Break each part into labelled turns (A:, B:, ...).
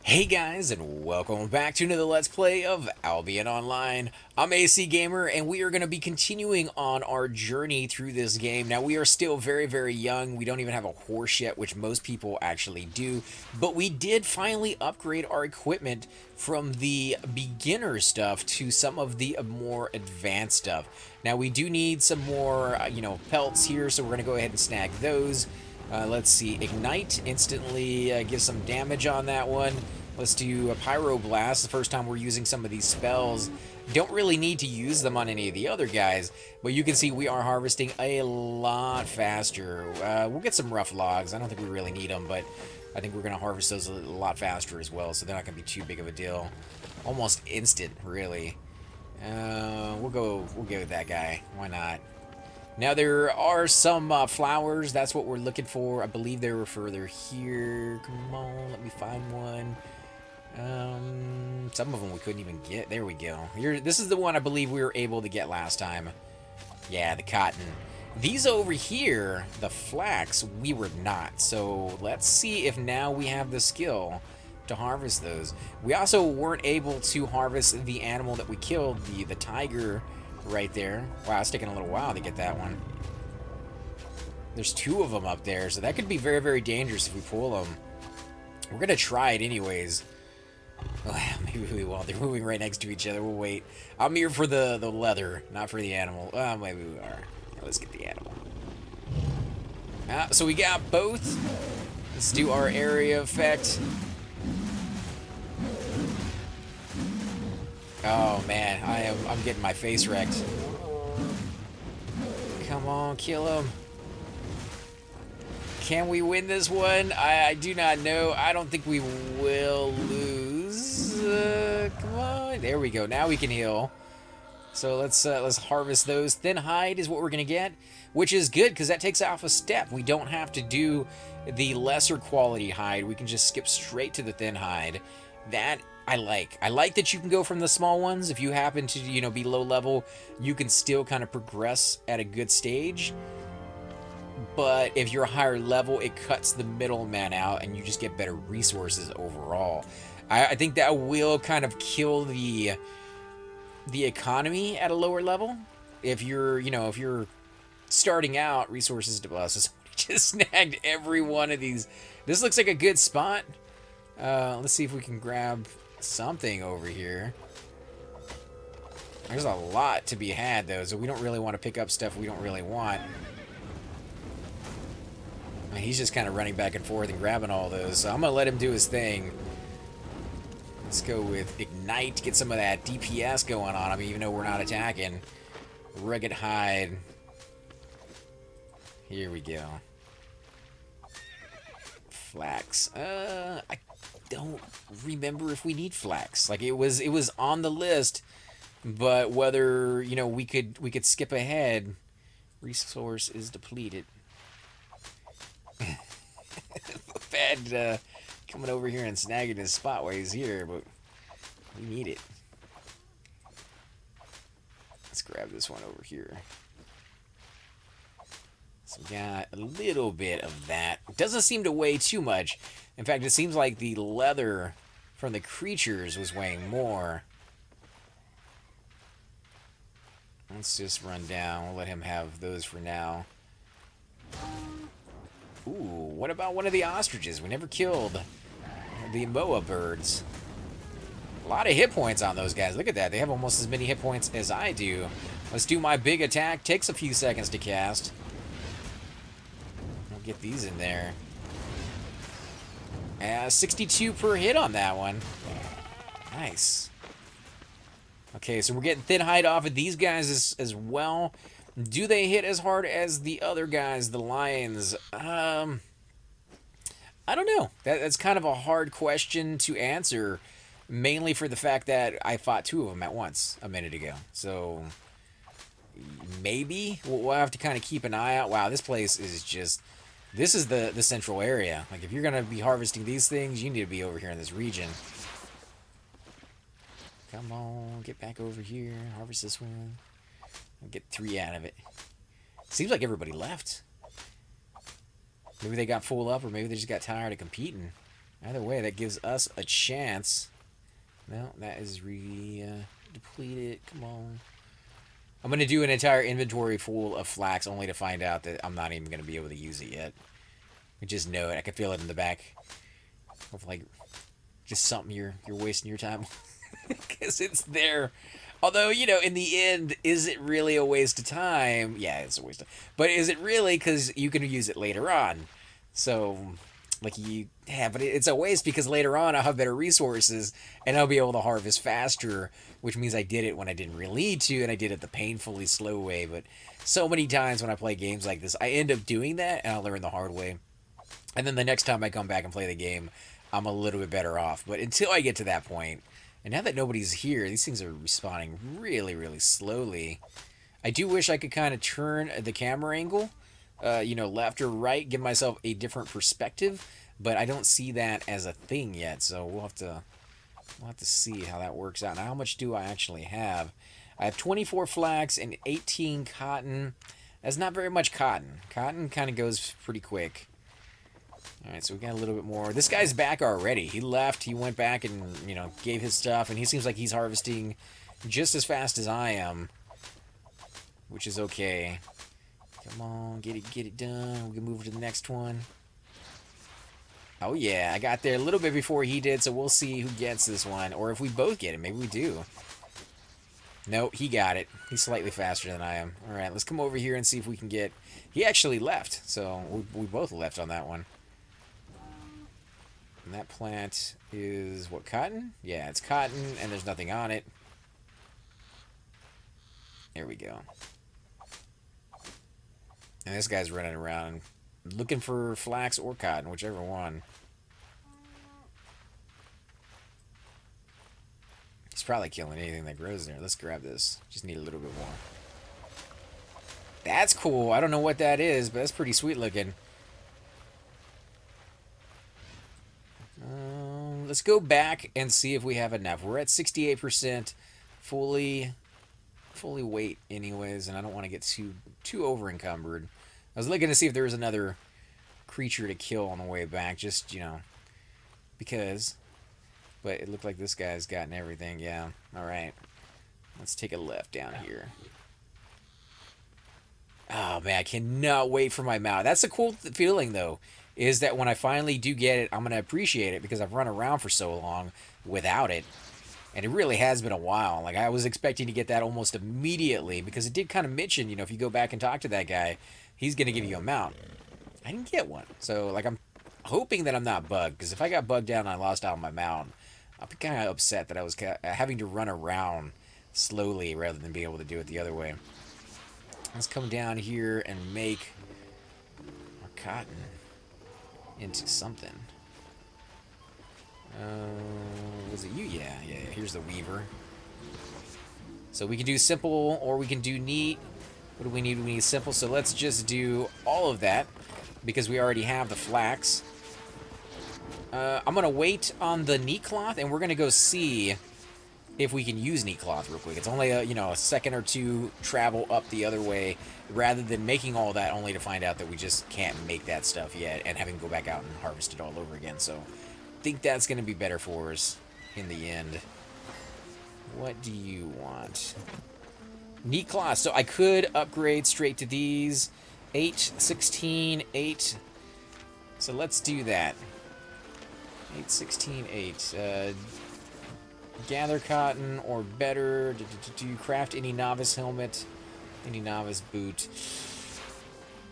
A: Hey guys, and welcome back to another Let's Play of Albion Online. I'm AC Gamer, and we are going to be continuing on our journey through this game. Now, we are still very, very young. We don't even have a horse yet, which most people actually do. But we did finally upgrade our equipment from the beginner stuff to some of the more advanced stuff. Now, we do need some more, pelts here, so we're going to go ahead and snag those. Let's see, Ignite instantly gives some damage on that one. Let's do a Pyroblast, the first time we're using some of these spells. Don't really need to use them on any of the other guys, but you can see we are harvesting a lot faster. We'll get some rough logs. I don't think we really need them, but I think we're going to harvest those a lot faster as well, so they're not going to be too big of a deal. Almost instant, really. We'll go with that guy. Why not? Now, there are some flowers. That's what we're looking for. I believe they were further here. Come on, let me find one. Some of them we couldn't even get. There we go. Here, this is the one I believe we were able to get last time. Yeah, the cotton. These over here, the flax, we were not. So let's see if now we have the skill to harvest those. We also weren't able to harvest the animal that we killed, the tiger right there. Wow, it's taking a little while to get that one. There's two of them up there, so that could be very, very dangerous if we pull them. We're gonna try it anyways. Oh, maybe we won't. They're moving right next to each other. We'll wait. I'm here for the leather, not for the animal. Maybe we are. Let's get the animal. So we got both. Let's do our area effect. Oh man, I'm getting my face wrecked. Come on, kill him. Can we win this one? I do not know. I don't think we will lose. Come on. There we go. Now we can heal. So let's harvest those. Thin hide is what we're gonna get, which is good because that takes off a step. We don't have to do the lesser quality hide. We can just skip straight to the thin hide. That I like. I like that you can go from the small ones. If you happen to, be low level, you can still kind of progress at a good stage. But if you're a higher level, it cuts the middleman out and you just get better resources overall. I think that will kind of kill the economy at a lower level. If you're, if you're starting out, resources to us. So just snagged every one of these. This looks like a good spot. Let's see if we can grab something over here. There's a lot to be had, though, so we don't really want to pick up stuff we don't really want. I mean, he's just kind of running back and forth and grabbing all those, so I'm going to let him do his thing. Let's go with Ignite, get some of that DPS going on him, even though we're not attacking. Rugged Hide. Here we go. Flax. I don't remember if we need flax. Like it was on the list, but whether we could skip ahead. Resource is depleted. Bad coming over here and snagging his spot while he's here, but we need it. Let's grab this one over here. So we got a little bit of that. Doesn't seem to weigh too much. In fact, it seems like the leather from the creatures was weighing more. Let's just run down. We'll let him have those for now. Ooh, what about one of the ostriches? We never killed the moa birds. A lot of hit points on those guys. Look at that. They have almost as many hit points as I do. Let's do my big attack. Takes a few seconds to cast. We'll get these in there. 62 per hit on that one. Nice. Okay, so we're getting thin hide off of these guys as well. Do they hit as hard as the other guys, the lions? I don't know. That's kind of a hard question to answer, mainly for the fact that I fought two of them at once a minute ago. So maybe we'll have to kind of keep an eye out. Wow, this place is just... This is the central area. Like, if you're going to be harvesting these things, you need to be over here in this region. Come on, get back over here. Harvest this one. I'll get 3 out of it. Seems like everybody left. Maybe they got full up, or maybe they just got tired of competing. Either way, that gives us a chance. No, that is depleted. Come on. I'm going to do an entire inventory full of flax only to find out that I'm not even going to be able to use it yet. I just know it. I can feel it in the back. Of like, just something you're wasting your time on. Because it's there. Although, you know, in the end, is it really a waste of time? Yeah, it's a waste of time. But is it really? Because you can use it later on. So, like, but it's a waste because later on I'll have better resources and I'll be able to harvest faster, which means I did it when I didn't really need to, and I did it the painfully slow way. But so many times when I play games like this, I end up doing that, and I'll learn the hard way. And then the next time I come back and play the game, I'm a little bit better off. But until I get to that point, and now that nobody's here, these things are respawning really, really slowly. I do wish I could kind of turn the camera angle, you know, left or right, give myself a different perspective, but I don't see that as a thing yet, so we'll have to see how that works out. Now, how much do I actually have? I have 24 flax and 18 cotton. That's not very much cotton. Cotton kind of goes pretty quick. All right, so we got a little bit more. This guy's back already. He left. He went back and, you know, gave his stuff, and he seems like he's harvesting just as fast as I am, which is okay. Come on, get it done. We can move to the next one. Oh, yeah, I got there a little bit before he did, so we'll see who gets this one, or if we both get it. Maybe we do. Nope, he got it. He's slightly faster than I am. All right, let's come over here and see if we can get... He actually left, so we both left on that one. And that plant is, what, cotton? Yeah, it's cotton, and there's nothing on it. There we go. And this guy's running around looking for flax or cotton, whichever one. He's probably killing anything that grows there. Let's grab this. Just need a little bit more. That's cool. I don't know what that is, but that's pretty sweet looking. Let's go back and see if we have enough. We're at 68% fully weight anyways, and I don't want to get too over encumbered. I was looking to see if there was another creature to kill on the way back, just, you know, because. But it looked like this guy's gotten everything. Yeah. All right. Let's take a left down here. Oh, man, I cannot wait for my mount. That's a cool feeling, though, is that when I finally do get it, I'm going to appreciate it because I've run around for so long without it. And it really has been a while. Like, I was expecting to get that almost immediately because it did kind of mention, you know, if you go back and talk to that guy, he's going to give you a mount. I didn't get one. So, like, I'm hoping that I'm not bugged because if I got bugged out and I lost out on my mount, I'll be kind of upset that I was having to run around slowly rather than be able to do it the other way. Let's come down here and make our cotton into something. Was it you? Yeah. Here's the weaver. So we can do simple or we can do neat. What do we need? We need simple. So let's just do all of that because we already have the flax. I'm going to wait on the neat cloth and we're going to go see if we can use neat cloth real quick. It's only a, you know, a second or two travel up the other way rather than making all that only to find out that we just can't make that stuff yet and having to go back out and harvest it all over again. So I think that's going to be better for us in the end. What do you want? Neat cloth. So I could upgrade straight to these. 8, 16, 8. So let's do that. 8, 16, 8. Gather cotton, or better, do you craft any novice helmet, any novice boot?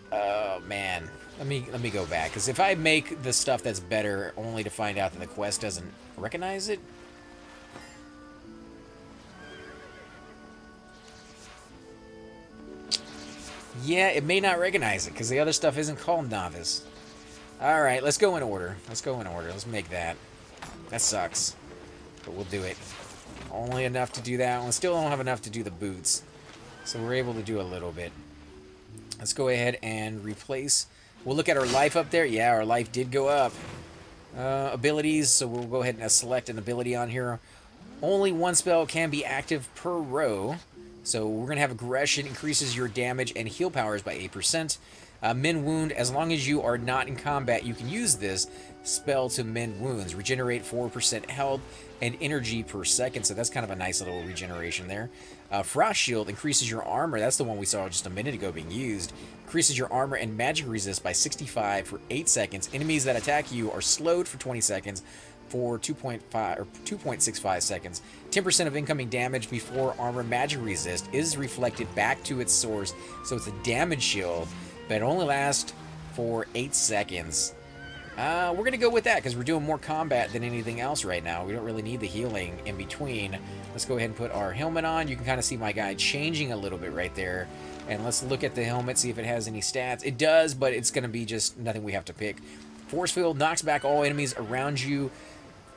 A: Oh man, let me go back, because if I make the stuff that's better only to find out that the quest doesn't recognize it, yeah, it may not recognize it because the other stuff isn't called novice. All right, let's go in order. Let's make that. That sucks. But we'll do it. Only enough to do that one. Still don't have enough to do the boots. So we're able to do a little bit. Let's go ahead and replace. We'll look at our life up there. Yeah, our life did go up. Abilities. So we'll go ahead and select an ability on here. Only one spell can be active per row. So we're going to have aggression. Increases your damage and heal powers by 8%. Mend wound. As long as you are not in combat, you can use this spell to mend wounds. Regenerate 4% health and energy per second. So that's kind of a nice little regeneration there. Frost shield increases your armor. That's the one we saw just a minute ago being used. Increases your armor and magic resist by 65 for 8 seconds. Enemies that attack you are slowed for 20 seconds for 2.5 or 2.65 seconds. 10% of incoming damage before armor magic resist is reflected back to its source. So it's a damage shield, but it only lasts for 8 seconds. We're going to go with that because we're doing more combat than anything else right now. We don't really need the healing in between. Let's go ahead and put our helmet on. You can kind of see my guy changing a little bit right there. And let's look at the helmet, see if it has any stats. It does, but it's going to be just nothing we have to pick. Force field knocks back all enemies around you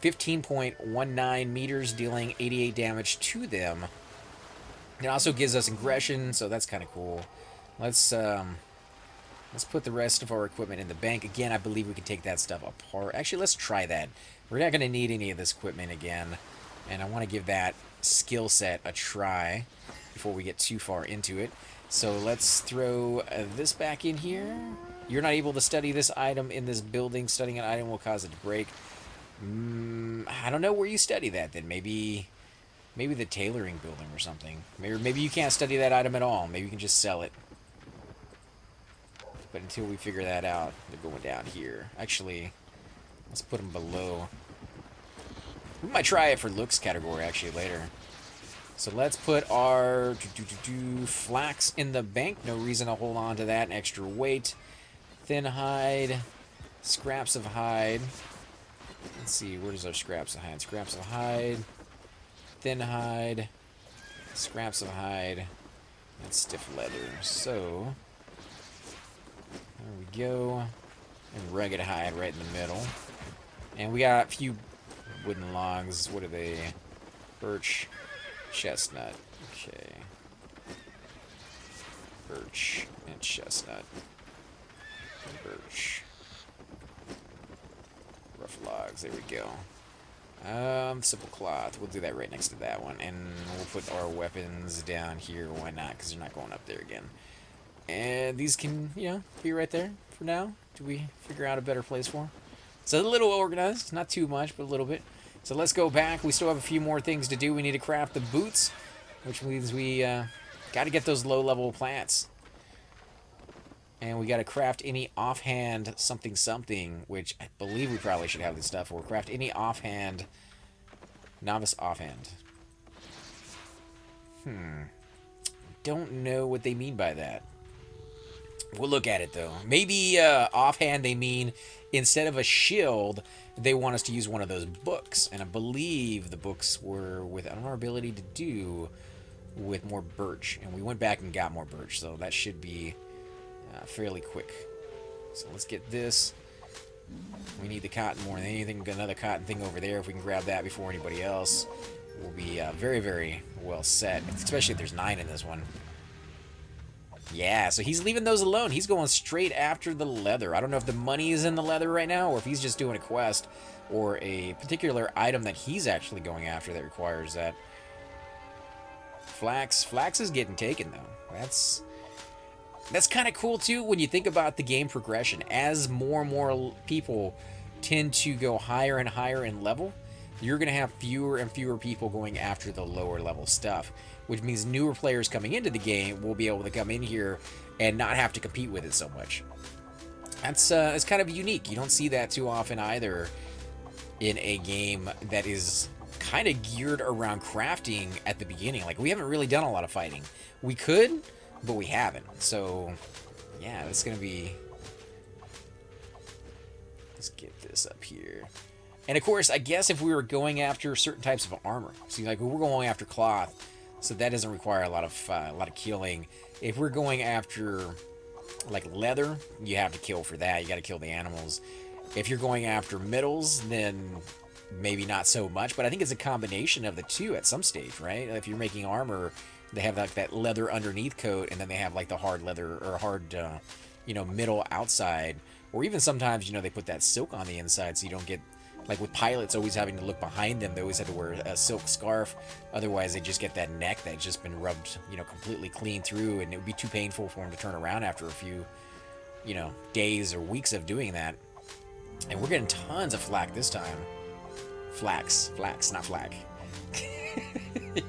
A: 15.19 meters, dealing 88 damage to them. It also gives us aggression, so that's kind of cool. Let's put the rest of our equipment in the bank. Again, I believe we can take that stuff apart. Actually, let's try that. We're not going to need any of this equipment again, and I want to give that skill set a try before we get too far into it. So let's throw this back in here. You're not able to study this item in this building. Studying an item will cause it to break. I don't know where you study that then. Maybe the tailoring building or something. Maybe you can't study that item at all. Maybe you can just sell it. But until we figure that out, they're going down here. Actually, let's put them below. We might try it for looks category actually later. So let's put our flax in the bank. No reason to hold on to that. An extra weight. Thin hide. Scraps of hide. Let's see, where's our scraps of hide? Scraps of hide. Thin hide. Scraps of hide. And stiff leather. So, there we go. And rugged hide right in the middle. And we got a few wooden logs. What are they? Birch. Chestnut. Okay. Birch and chestnut. Birch. Rough logs. There we go. Simple cloth. We'll do that right next to that one. And we'll put our weapons down here. Why not? Because they're not going up there again. And these can, you know, be right there for now. Do we figure out a better place for them? It's a little organized. Not too much, but a little bit. So let's go back. We still have a few more things to do. We need to craft the boots, which means we got to get those low-level plants. And we got to craft any offhand something, which I believe we probably should have this stuff for. Craft any offhand, novice offhand. Don't know what they mean by that. We'll look at it, though. Maybe offhand they mean instead of a shield, they want us to use one of those books. And I believe the books were without our ability to do with more birch. And we went back and got more birch, so that should be fairly quick. So let's get this. We need the cotton more than anything. Got another cotton thing over there. If we can grab that before anybody else, we'll be very, very well set. Especially if there's 9 in this one. Yeah, so he's leaving those alone. He's going straight after the leather. I don't know if the money is in the leather right now, or if he's just doing a quest, or a particular item that he's actually going after that requires that. Flax is getting taken, though. That's kind of cool, too, when you think about the game progression. As more and more people tend to go higher and higher in level, you're going to have fewer and fewer people going after the lower level stuff, which means newer players coming into the game will be able to come in here and not have to compete with it so much. It's kind of unique. You don't see that too often either in a game that is kind of geared around crafting at the beginning. Like, we haven't really done a lot of fighting. We could, but we haven't. So, yeah, it's going to be... Let's get this up here. And, of course, I guess if we were going after certain types of armor. See, like, we're going after cloth, so that doesn't require a lot of killing. If we're going after, like, leather, you have to kill for that. You got to kill the animals. If you're going after metals, then maybe not so much. But I think it's a combination of the two at some stage, right? If you're making armor, they have, like, that leather underneath coat, and then they have, like, the hard leather, or hard, you know, metal outside. Or even sometimes, you know, they put that silk on the inside so you don't get... Like with pilots always having to look behind them, they always had to wear a silk scarf. Otherwise, they just get that neck that's just been rubbed, you know, completely clean through, and it would be too painful for them to turn around after a few you know, days or weeks of doing that. And we're getting tons of flack this time. Flax, not flack.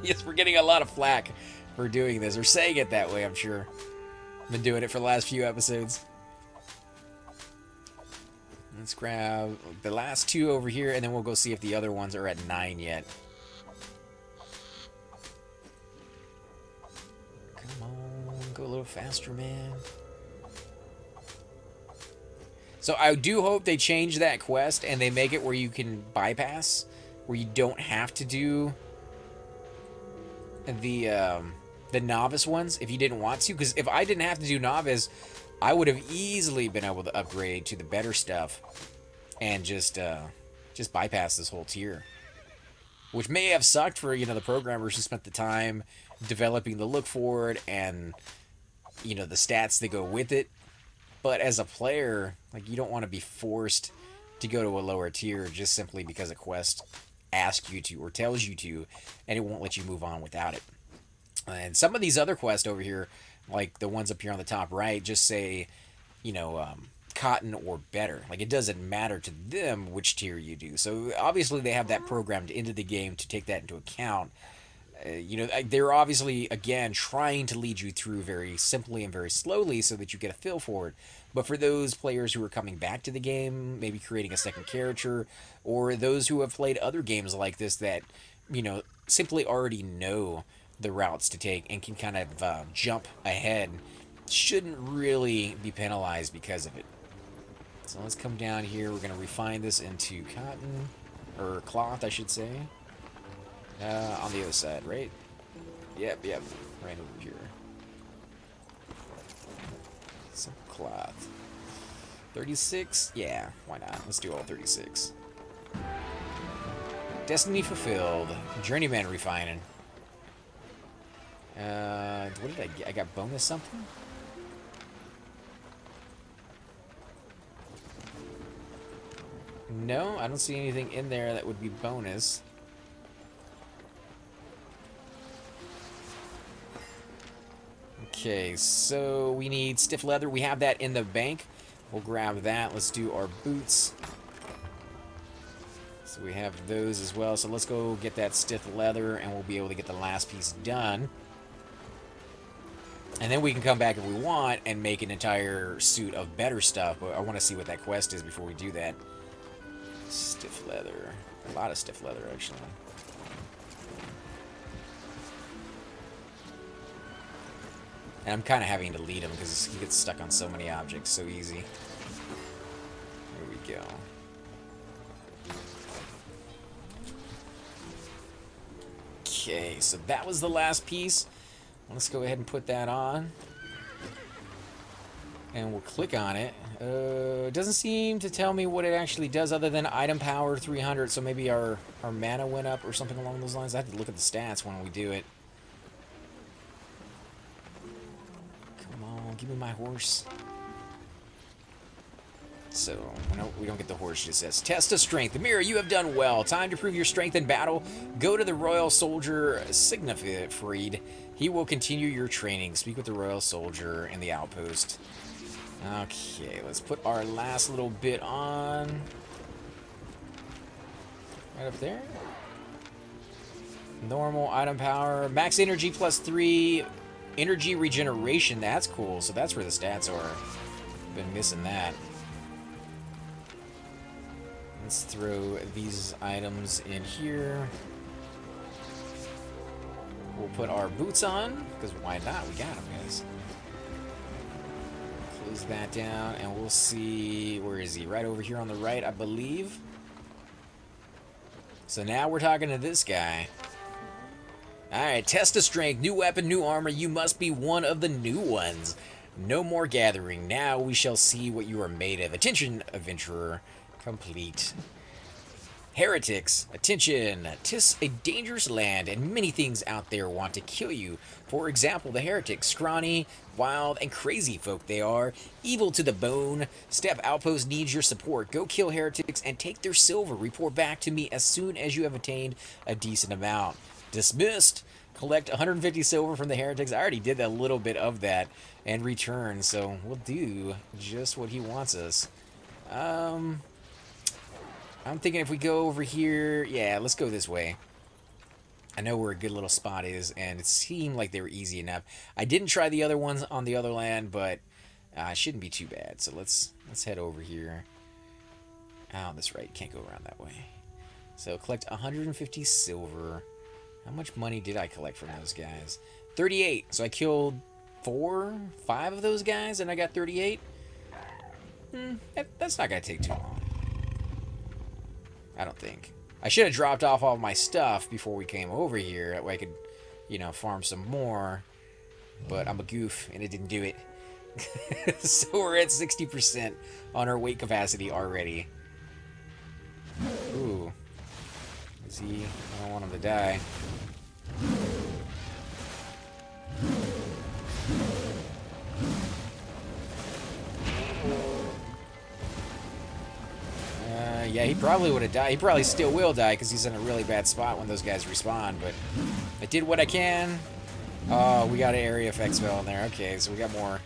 A: Yes, we're getting a lot of flack for doing this, or saying it that way, I'm sure. I've been doing it for the last few episodes. Let's grab the last 2 over here, and then we'll go see if the other ones are at 9 yet. Come on, go a little faster, man. So I do hope they change that quest and they make it where you can bypass, where you don't have to do the novice ones if you didn't want to. Because if I didn't have to do novice, I would have easily been able to upgrade to the better stuff and just bypass this whole tier, which may have sucked for, you know, the programmers who spent the time developing the look for it and, you know, the stats that go with it. But as a player, like, you don't want to be forced to go to a lower tier just simply because a quest asks you to or tells you to, and it won't let you move on without it. And some of these other quests over here, like the ones up here on the top right, just say, you know, cotton or better. Like, it doesn't matter to them which tier you do. So obviously they have that programmed into the game to take that into account. You know, they're obviously, again, trying to lead you through very simply and very slowly so that you get a feel for it. But for those players who are coming back to the game, maybe creating a second character, or those who have played other games like this that, you know, simply already know the routes to take and can kind of jump ahead, shouldn't really be penalized because of it. So let's come down here. We're going to refine this into cotton, or cloth, I should say. On the other side, right? Yep, right over here. Some cloth. 36? Yeah, why not? Let's do all 36. Destiny fulfilled. Journeyman refining. What did I get? I got bonus something? No, I don't see anything in there that would be bonus. Okay, so we need stiff leather. We have that in the bank. We'll grab that. Let's do our boots. So we have those as well. So let's go get that stiff leather, and we'll be able to get the last piece done. And then we can come back if we want and make an entire suit of better stuff. But I want to see what that quest is before we do that. Stiff leather. A lot of stiff leather, actually. And I'm kind of having to lead him because he gets stuck on so many objects so easy. Here we go. Okay, so that was the last piece. Let's go ahead and put that on. And we'll click on it. It doesn't seem to tell me what it actually does other than item power 300. So maybe our mana went up or something along those lines. I have to look at the stats when we do it. Give me my horse. So, no, we don't get the horse. It just says, test of strength. Amira, you have done well. Time to prove your strength in battle. Go to the Royal Soldier Siegfried. He will continue your training. Speak with the Royal Soldier in the outpost. Okay, let's put our last little bit on. Right up there. Normal item power. Max energy plus 3. Energy regeneration, that's cool. So that's where the stats are. Been missing that. Let's throw these items in here. We'll put our boots on, because why not? We got them, guys. Close that down, and we'll see... Where is he? Right over here on the right, I believe. So now we're talking to this guy. Alright, test of strength, new weapon, new armor, you must be one of the new ones. No more gathering, now we shall see what you are made of. Attention, adventurer, complete. Heretics, attention, 'tis a dangerous land and many things out there want to kill you. For example, the heretics, scrawny, wild, and crazy folk they are, evil to the bone. Step Outpost needs your support. Go kill heretics and take their silver. Report back to me as soon as you have attained a decent amount. Dismissed. Collect 150 silver from the heretics. I already did a little bit of that and return, so we'll do just what he wants us. I'm thinking if we go over here, yeah, let's go this way. I know where a good little spot is, and it seemed like they were easy enough. I didn't try the other ones on the other land, but it shouldn't be too bad. So let's head over here. Oh, that's right. Can't go around that way. So collect 150 silver. How much money did I collect from those guys? 38. So I killed 5 of those guys, and I got 38. That's not going to take too long. I don't think. I should have dropped off all my stuff before we came over here. That way I could, you know, farm some more. But I'm a goof, and it didn't do it. So we're at 60% on our weight capacity already. Ooh. Is he? I don't want him to die. Yeah, he probably would have died. He probably still will die because he's in a really bad spot when those guys respawn. But I did what I can. Oh, we got an area effect spell in there. Okay, so we got more.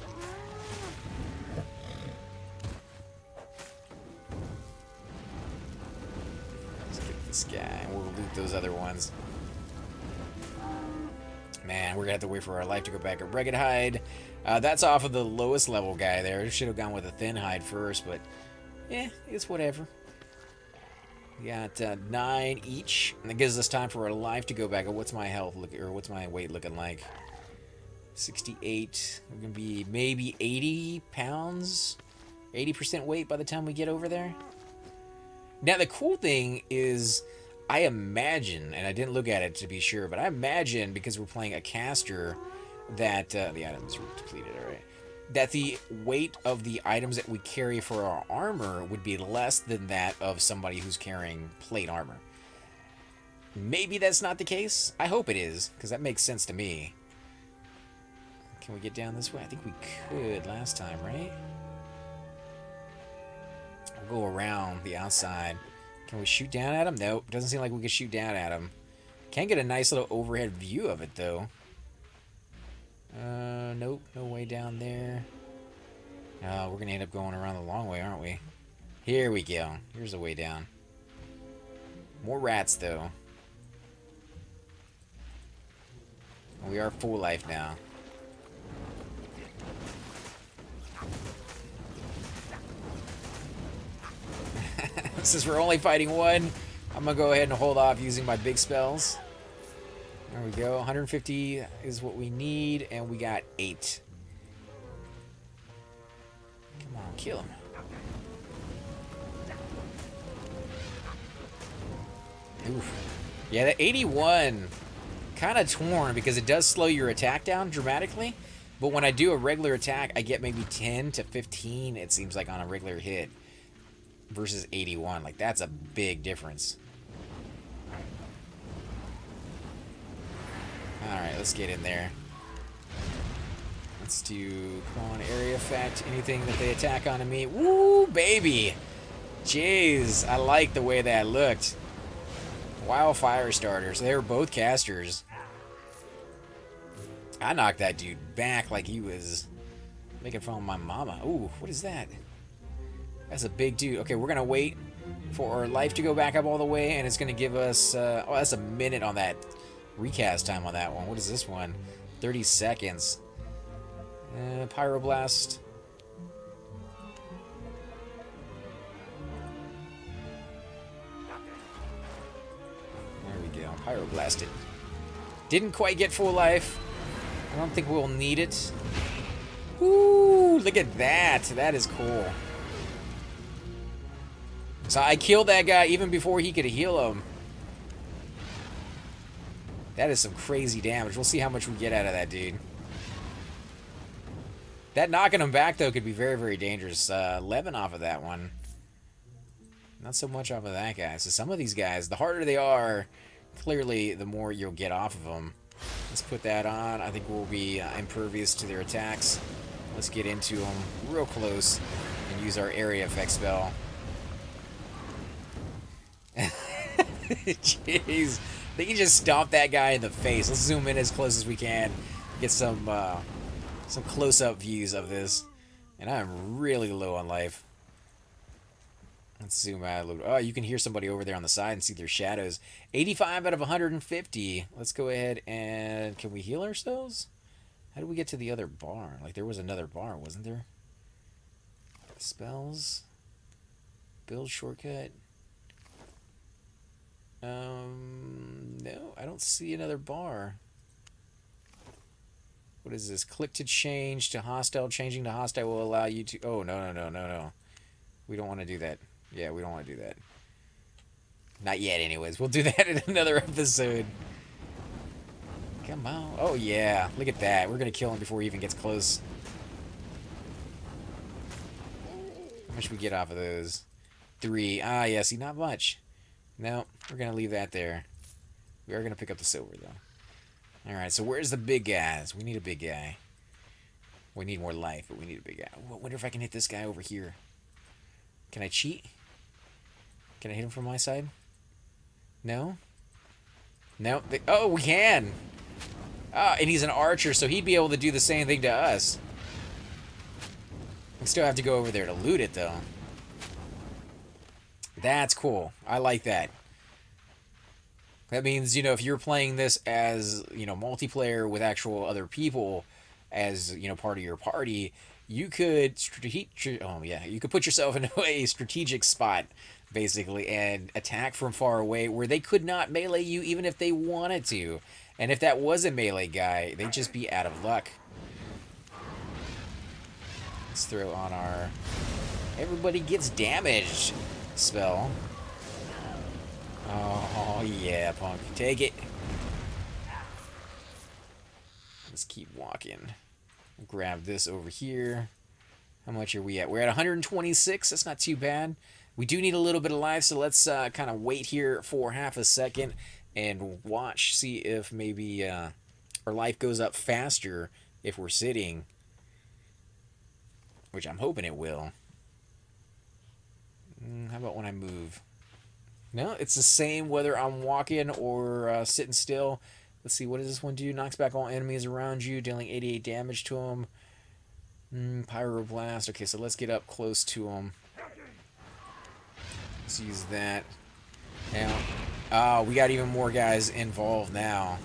A: Let's get this guy. We'll loot those other ones. Man, we're going to have to wait for our life to go back. A rugged hide. That's off of the lowest level guy there. Should have gone with a thin hide first, but yeah, it's whatever. We got 9 each, and that gives us time for our life to go back. What's my health or what's my weight looking like? 68. We're gonna be maybe 80 pounds, 80% weight by the time we get over there. Now the cool thing is, I imagine, and I didn't look at it to be sure, but I imagine because we're playing a caster that the items are depleted. All right. That the weight of the items that we carry for our armor would be less than that of somebody who's carrying plate armor. Maybe that's not the case. I hope it is, because that makes sense to me. Can we get down this way? I think we could last time, right? We'll go around the outside. Can we shoot down at him? Nope. Doesn't seem like we can shoot down at him. Can get a nice little overhead view of it, though. Nope, no way down there. We're gonna end up going around the long way, aren't we? Here we go. Here's a way down. More rats, though. We are full life now. Since we're only fighting one, I'm gonna go ahead and hold off using my big spells. There we go. 150 is what we need, and we got 8. Come on, kill him. Oof. Yeah, the 81, kind of torn because it does slow your attack down dramatically. But when I do a regular attack, I get maybe 10 to 15, it seems like, on a regular hit. Versus 81. Like, that's a big difference. Alright, let's get in there. Let's do, come on, area effect. Anything that they attack onto me. Woo, baby! Jeez, I like the way that looked. Wild fire starters. They were both casters. I knocked that dude back like he was making fun of my mama. Ooh, what is that? That's a big dude. Okay, we're going to wait for our life to go back up all the way, and it's going to give us... oh, that's a minute on that recast time on that one. What is this one? 30 seconds. Pyroblast. There we go. Pyroblasted. Didn't quite get full life. I don't think we'll need it. Woo! Look at that. That is cool. So I killed that guy even before he could heal him. That is some crazy damage. We'll see how much we get out of that dude. That knocking him back, though, could be very, very dangerous. 11 off of that one. Not so much off of that guy. So some of these guys, the harder they are, clearly the more you'll get off of them. Let's put that on. I think we'll be impervious to their attacks. Let's get into them real close and use our area effect spell. Jeez. They can just stomp that guy in the face. Let's zoom in as close as we can. Get some close-up views of this. And I'm really low on life. Let's zoom out a little. Oh, you can hear somebody over there on the side and see their shadows. 85 out of 150. Let's go ahead and... Can we heal ourselves? How do we get to the other bar? Like, there was another bar, wasn't there? Spells. Build shortcut. No, I don't see another bar. What is this? Click to change to hostile. Changing to hostile will allow you to... Oh, no. We don't want to do that. Yeah, we don't want to do that. Not yet, anyways. We'll do that in another episode. Come on. Oh, yeah. Look at that. We're going to kill him before he even gets close. How much we get off of those? 3. Ah, yeah, see, not much. No, we're going to leave that there. We are going to pick up the silver, though. Alright, so where's the big guys? We need a big guy. We need more life, but we need a big guy. I wonder if I can hit this guy over here. Can I cheat? Can I hit him from my side? No? No? Oh, we can! Ah, and he's an archer, so he'd be able to do the same thing to us. We still have to go over there to loot it, though. That's cool. I like that. That means, you know, if you're playing this as, you know, multiplayer with actual other people as, you know, part of your party, you could you could put yourself into a strategic spot, basically, and attack from far away where they could not melee you even if they wanted to. And if that was a melee guy, they'd just be out of luck. Let's throw on our everybody gets damaged spell. Oh, yeah, punk. Take it. Let's keep walking. Grab this over here. How much are we at? We're at 126. That's not too bad. We do need a little bit of life, so let's kind of wait here for half a second and watch, see if maybe our life goes up faster if we're sitting, which I'm hoping it will. How about when I move? No, it's the same whether I'm walking or sitting still. Let's see, what does this one do? Knocks back all enemies around you, dealing 88 damage to them. Pyroblast. Okay, so let's get up close to them. Let's use that. Now, we got even more guys involved now.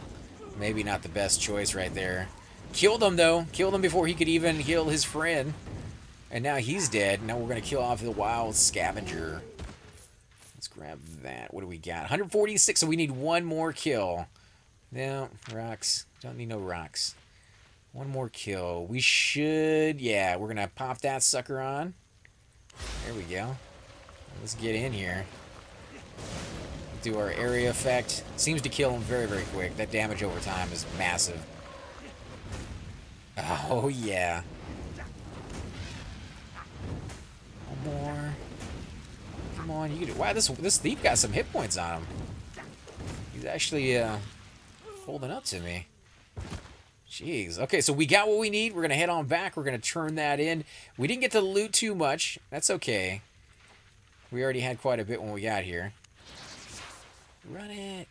A: Maybe not the best choice right there. Killed him, though. Killed him before he could even heal his friend. And now he's dead. Now we're going to kill off the wild scavenger. Let's grab that. What do we got? 146, so we need one more kill. No, rocks. Don't need no rocks. One more kill. We should... Yeah, we're going to pop that sucker on. There we go. Let's get in here. Do our area effect. Seems to kill him very, very quick. That damage over time is massive. Oh, yeah. One more. Come on, you can... Wow, this thief got some hit points on him. He's actually holding up to me. Jeez. Okay, so we got what we need. We're going to head on back. We're going to turn that in. We didn't get to loot too much. That's okay. We already had quite a bit when we got here. Run it.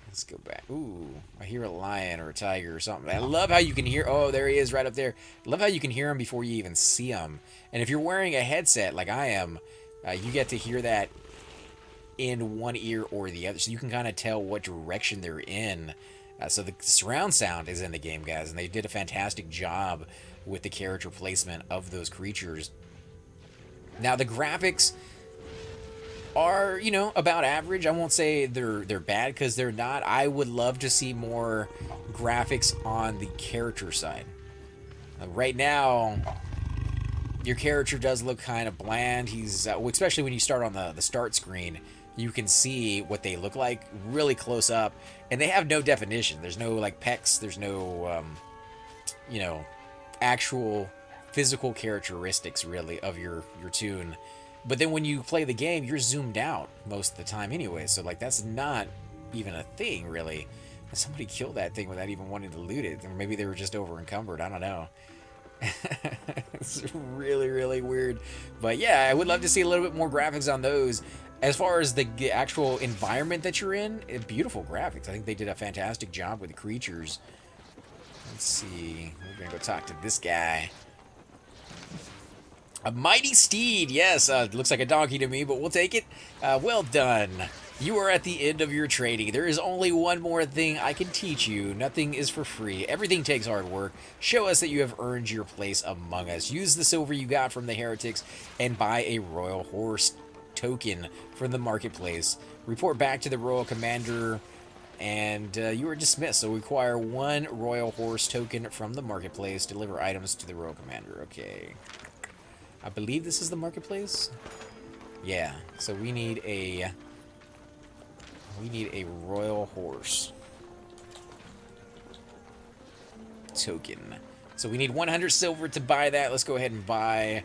A: Let's go back. Ooh, I hear a lion or a tiger or something. I love how you can hear... Oh, there he is right up there. I love how you can hear him before you even see him. And if you're wearing a headset like I am, you get to hear that in one ear or the other. So you can kind of tell what direction they're in. So the surround sound is in the game, guys. And they did a fantastic job with the character placement of those creatures. Now, the graphics are, you know, about average. I won't say they're bad, because they're not. I would love to see more graphics on the character side. Right now, your character does look kind of bland. He's especially when you start on the start screen, you can see what they look like really close up, and they have no definition. There's no like pecs. There's no you know, actual physical characteristics really of your toon. But then when you play the game, you're zoomed out most of the time anyway. So, like, that's not even a thing, really. Somebody killed that thing without even wanting to loot it. Or maybe they were just over encumbered. I don't know. It's really, really weird. But yeah, I would love to see a little bit more graphics on those. As far as the actual environment that you're in, beautiful graphics. I think they did a fantastic job with the creatures. Let's see. We're going to go talk to this guy. A mighty steed, yes. Looks like a donkey to me, but we'll take it. Well done. You are at the end of your training. There is only one more thing I can teach you. Nothing is for free. Everything takes hard work. Show us that you have earned your place among us. Use the silver you got from the heretics and buy a royal horse token from the marketplace. Report back to the royal commander, and you are dismissed. So require one royal horse token from the marketplace. Deliver items to the royal commander. Okay. I believe this is the marketplace. Yeah, so we need a royal horse token. So we need 100 silver to buy that. Let's go ahead and buy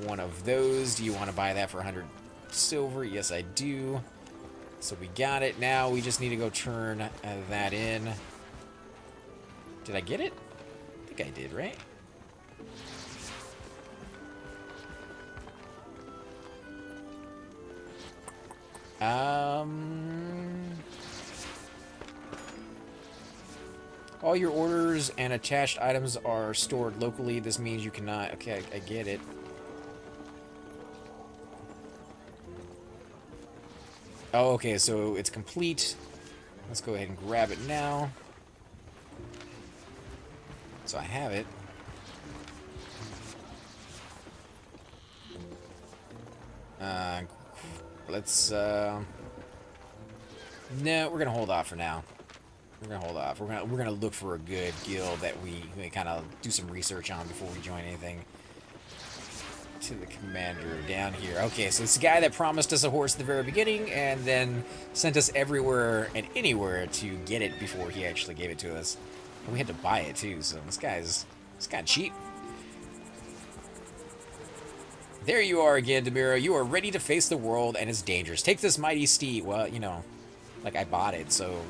A: one of those. Do you want to buy that for 100 silver? Yes, I do. So we got it. Now we just need to go turn that in. Did I get it? I think I did, right? All your orders and attached items are stored locally. This means you cannot... Okay, I get it. Oh, okay, so it's complete. Let's go ahead and grab it now. So I have it. Let's, no, we're gonna hold off for now. We're gonna hold off. We're gonna look for a good guild that we kind of do some research on before we join anything. To the commander down here. Okay, so it's the guy that promised us a horse at the very beginning and then sent us everywhere and anywhere to get it before he actually gave it to us. And we had to buy it too, so this guy's cheap. There you are again, Demiro. You are ready to face the world and its dangers. Take this mighty steed. Well, you know, like I bought it, so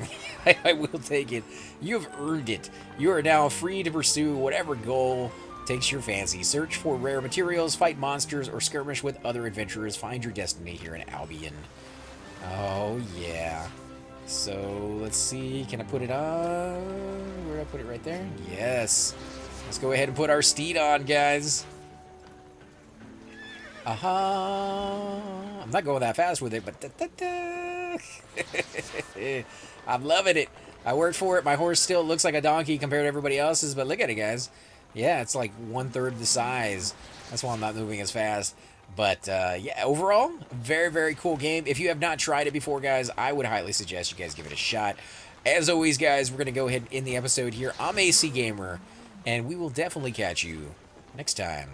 A: I will take it. You have earned it. You are now free to pursue whatever goal takes your fancy. Search for rare materials, fight monsters, or skirmish with other adventurers. Find your destiny here in Albion. Oh, yeah. So, let's see. Can I put it on? Where did I put it? Right there? Yes. Let's go ahead and put our steed on, guys. I'm not going that fast with it, but I'm loving it. I worked for it. My horse still looks like a donkey compared to everybody else's, but look at it, guys. Yeah, it's like 1/3 the size. That's why I'm not moving as fast. But yeah, overall, very, very cool game. If you have not tried it before, guys, I would highly suggest you guys give it a shot. As always, guys, we're going to go ahead and end the episode here. I'm AC Gamer, and we will definitely catch you next time.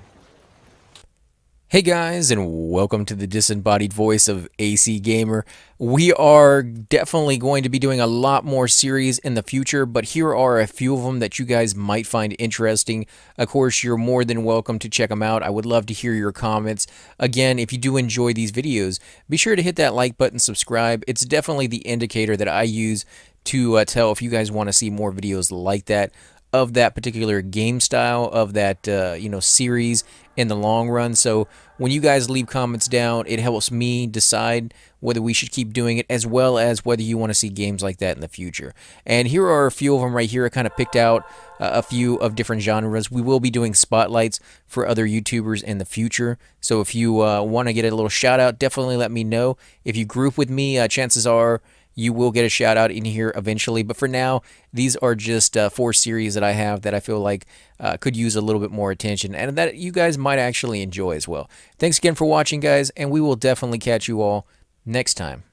A: Hey guys, and welcome to the disembodied voice of AC Gamer. We are definitely going to be doing a lot more series in the future, but here are a few of them that you guys might find interesting. Of course, you're more than welcome to check them out. I would love to hear your comments. Again, if you do enjoy these videos, be sure to hit that like button, subscribe. It's definitely the indicator that I use to tell if you guys want to see more videos like that, of that particular game style, of that series in the long run. So when you guys leave comments down, it helps me decide whether we should keep doing it, as well as whether you want to see games like that in the future. And here are a few of them right here. I kind of picked out a few of different genres. We will be doing spotlights for other YouTubers in the future. So if you want to get a little shout out, definitely let me know. If you group with me, chances are you will get a shout out in here eventually. But for now, these are just 4 series that I have that I feel like could use a little bit more attention and that you guys might actually enjoy as well. Thanks again for watching, guys, and we will definitely catch you all next time.